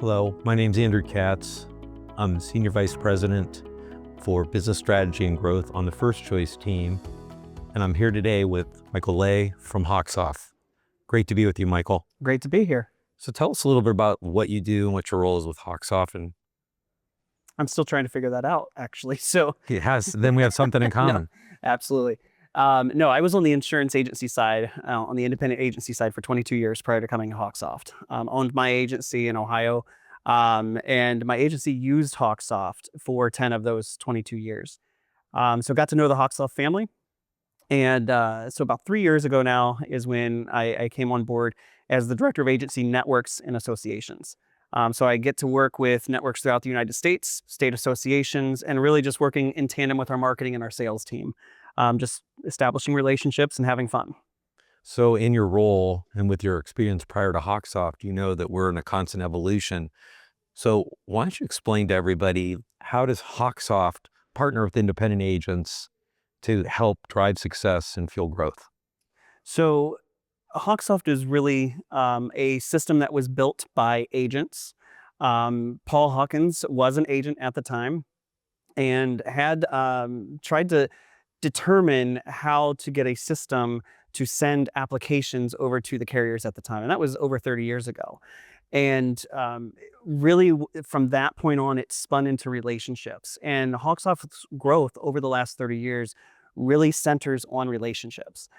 Hello, my name's Andrew Katz. I'm Senior Vice President for Business Strategy and Growth on the FirstChoice team. And I'm here today with Michael Ley from HawkSoft. Great to be with you, Michael. Great to be here. So tell us a little bit about what you do and what your role is with HawkSoft. And I'm still trying to figure that out, actually. So then we have something in common. No, absolutely. No, I was on the insurance agency side, on the independent agency side for 22 years prior to coming to HawkSoft. Owned my agency in Ohio, and my agency used HawkSoft for 10 of those 22 years. So got to know the HawkSoft family. And so about 3 years ago now is when I came on board as the Director of Agency Networks and Associations. So I get to work with networks throughout the United States, state associations, and really just working in tandem with our marketing and our sales team, just establishing relationships and having fun. So in your role and with your experience prior to HawkSoft, you know that we're in a constant evolution. So why don't you explain to everybody, how does HawkSoft partner with independent agents to help drive success and fuel growth? So HawkSoft is really a system that was built by agents. Paul Hawkins was an agent at the time and had tried to determine how to get a system to send applications over to the carriers at the time. And that was over 30 years ago. And really from that point on, it spun into relationships. And HawkSoft's growth over the last 30 years really centers on relationships.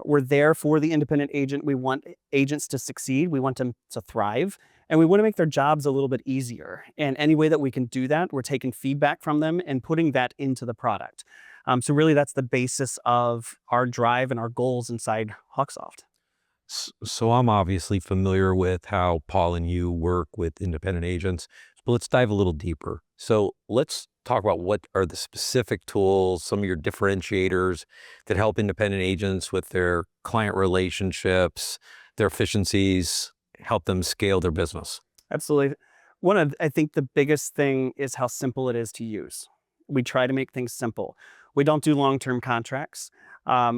We're there for the independent agent. We want agents to succeed. We want them to thrive. And we want to make their jobs a little bit easier. And any way that we can do that, we're taking feedback from them and putting that into the product. So really that's the basis of our drive and our goals inside HawkSoft. So I'm obviously familiar with how Paul and you work with independent agents, but let's dive a little deeper. So let's talk about what are the specific tools, some of your differentiators that help independent agents with their client relationships, their efficiencies, help them scale their business. Absolutely. I think the biggest thing is how simple it is to use. We try to make things simple. We don't do long-term contracts.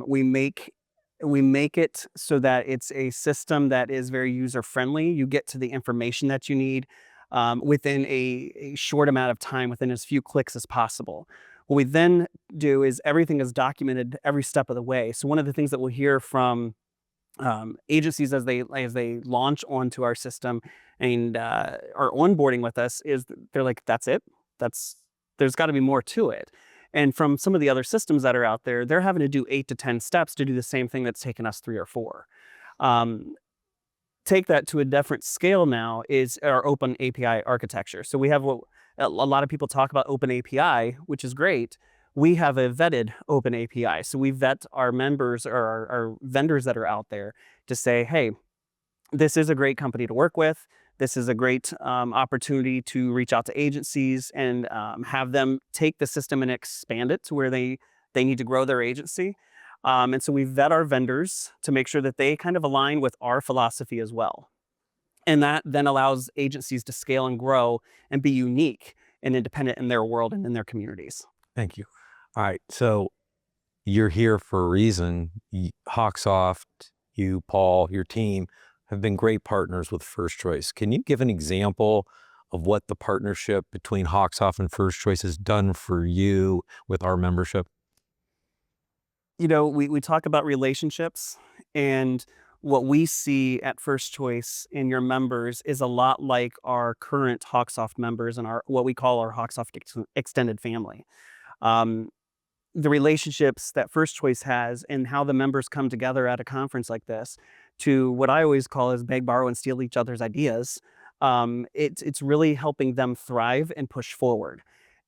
We make it so that it's a system that is very user-friendly. You get to the information that you need within a short amount of time, within as few clicks as possible. What we then do is everything is documented every step of the way. So one of the things that we'll hear from agencies as they launch onto our system and are onboarding with us is they're like, that's it? There's got to be more to it. And from some of the other systems that are out there, they're having to do 8 to 10 steps to do the same thing that's taken us 3 or 4. Take that to a different scale now is our open API architecture. So we have what a lot of people talk about open API, which is great. We have a vetted open API. So we vet our members or our vendors that are out there to say, hey, this is a great company to work with. This is a great opportunity to reach out to agencies and have them take the system and expand it to where they need to grow their agency. And so we vet our vendors to make sure that they kind of align with our philosophy as well. And that then allows agencies to scale and grow and be unique and independent in their world and in their communities. Thank you. All right. So you're here for a reason. HawkSoft, you, Paul, your team have been great partners with FirstChoice. Can you give an example of what the partnership between HawkSoft and FirstChoice has done for you with our membership? You know, we talk about relationships, and what we see at FirstChoice in your members is a lot like our current HawkSoft members and what we call our HawkSoft extended family. The relationships that FirstChoice has and how the members come together at a conference like this to what I always call is beg, borrow, and steal each other's ideas. It's really helping them thrive and push forward.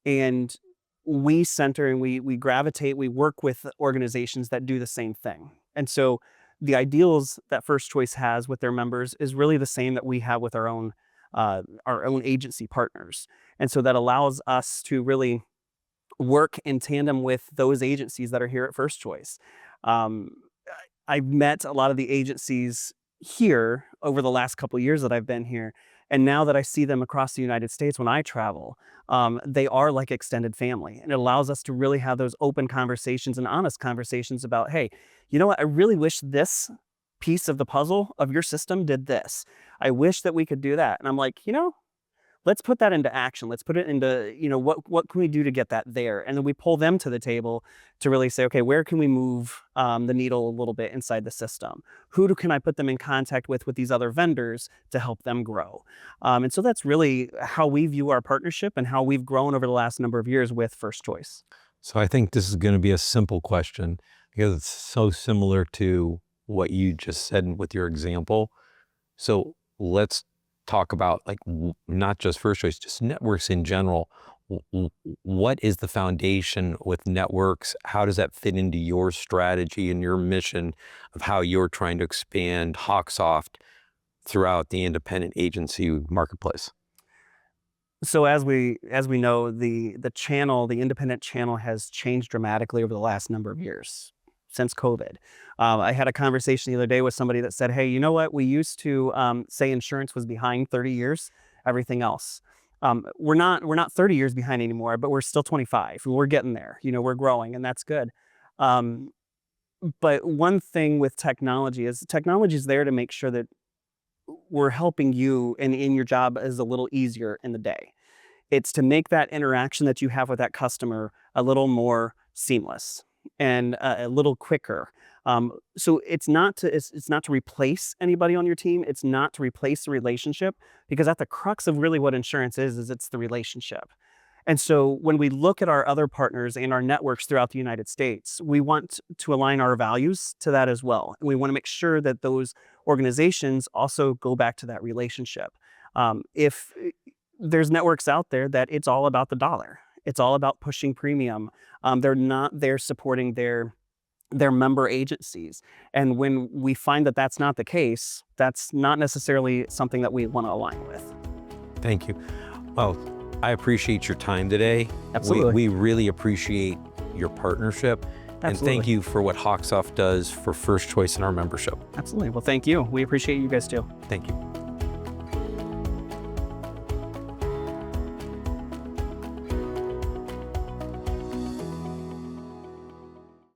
And we center and we gravitate, we work with organizations that do the same thing. And so the ideals that FirstChoice has with their members is really the same that we have with our own agency partners. And so that allows us to really work in tandem with those agencies that are here at FirstChoice. I've met a lot of the agencies here over the last couple of years that I've been here. And now that I see them across the United States when I travel, they are like extended family. And it allows us to really have those open conversations and honest conversations about, hey, you know what? I really wish this piece of the puzzle of your system did this. I wish that we could do that. And I'm like, you know, let's put that into action. Let's put it into, what can we do to get that there? And then we pull them to the table to really say, okay, where can we move the needle a little bit inside the system? Can I put them in contact with these other vendors to help them grow? And so that's really how we view our partnership and how we've grown over the last number of years with FirstChoice. So I think this is going to be a simple question because it's so similar to what you just said with your example. So let's talk about like not just FirstChoice, just networks in general. What is the foundation with networks? How does that fit into your strategy and your mission of how you're trying to expand HawkSoft throughout the independent agency marketplace? So as we know, the independent channel has changed dramatically over the last number of years since COVID. I had a conversation the other day with somebody that said, "Hey, you know what? We used to say insurance was behind 30 years, everything else. We're not 30 years behind anymore, but we're still 25. We're getting there. We're growing, and that's good." But one thing with technology is there to make sure that we're helping you and in your job is a little easier in the day. It's to make that interaction that you have with that customer a little more seamless and a little quicker. So it's not to replace anybody on your team. It's not to replace the relationship, because at the crux of really what insurance is it's the relationship. And so when we look at our other partners and our networks throughout the United States, we want to align our values to that as well. And we want to make sure that those organizations also go back to that relationship. If there's networks out there that it's all about the dollar, it's all about pushing premium. They're not there supporting their member agencies. And when we find that that's not the case, that's not necessarily something that we want to align with. Thank you. Well, I appreciate your time today. Absolutely. We really appreciate your partnership. Absolutely. And thank you for what HawkSoft does for FirstChoice and our membership. Absolutely. Well, thank you. We appreciate you guys too. Thank you.